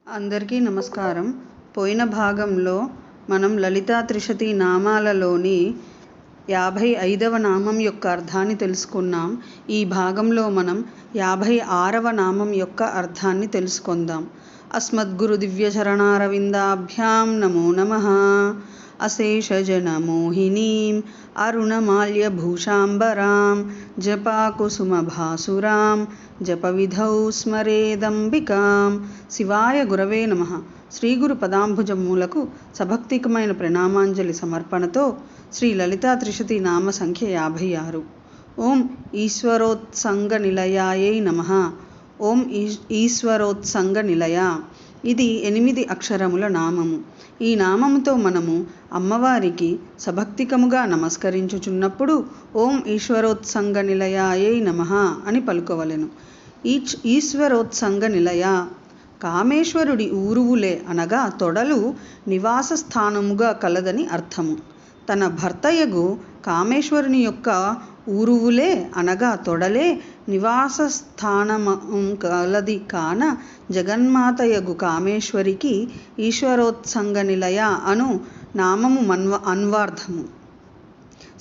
అందరికీ నమస్కారం. పోయిన భాగంలో మనం లలితా త్రిశతి నామాలలోని 55వ నామం యొక్క అర్థాన్ని తెలుసుకున్నాం. ఈ భాగంలో మనం 56వ నామం యొక్క అర్థాన్ని తెలుసుకుందాం. అస్మద్గురు దివ్య చరణారవిందాభ్యాం నమో నమః. అశేషజనమోహినీం అరుణమాల్యభూషాంబరాం జపాకుసుమభాసురాం జపవిధౌ స్మరేదంబికాం. శివాయ గురవే నమః. శ్రీగురు పదాంబుజములకు సభక్తికమైన ప్రణామాంజలి సమర్పణతో శ్రీ లలితా త్రిశతి నామ సంఖ్య 56. ఓం ఈశ్వరోత్సంగ నిలయాయై నమః. ఓం ఈశ్వరోత్సంగ నిలయ. ఇది 8 అక్షరముల నామము. ఈ నామముతో మనము అమ్మవారికి సభక్తికముగా నమస్కరించుచున్నప్పుడు ఓం ఈశ్వరోత్సంగ నిలయాయై నమః అని పలుకవలెను. ఈశ్వరోత్సంగ నిలయ కామేశ్వరుడి ఊరువులే అనగా తొడలు నివాస స్థానముగా కలదని అర్థము. తన భర్తయగు కామేశ్వరుని యొక్క ఊరువులే అనగా తొడలే నివాస స్థానము కలది కాన జగన్మాతయగు కామేశ్వరికి ఈశ్వరోత్సంగ నిలయ అను నామము అన్వార్థము.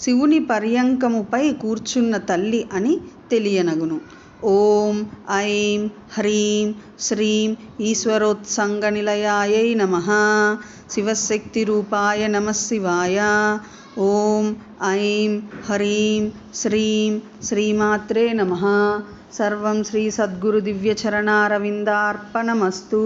శివుని పర్యంకముపై కూర్చున్న తల్లి అని తెలియనగును. ఓం ఐం హ్రీం శ్రీం ఈశ్వరోత్సంగ నిలయాయై నమః. శివశక్తి రూపాయ నమః శివాయ. ఓం ఐం హ్రీం శ్రీం శ్రీమాత్రే నమః. సర్వం శ్రీ సద్గురు దివ్య చరణారవిందార్పణమస్తు.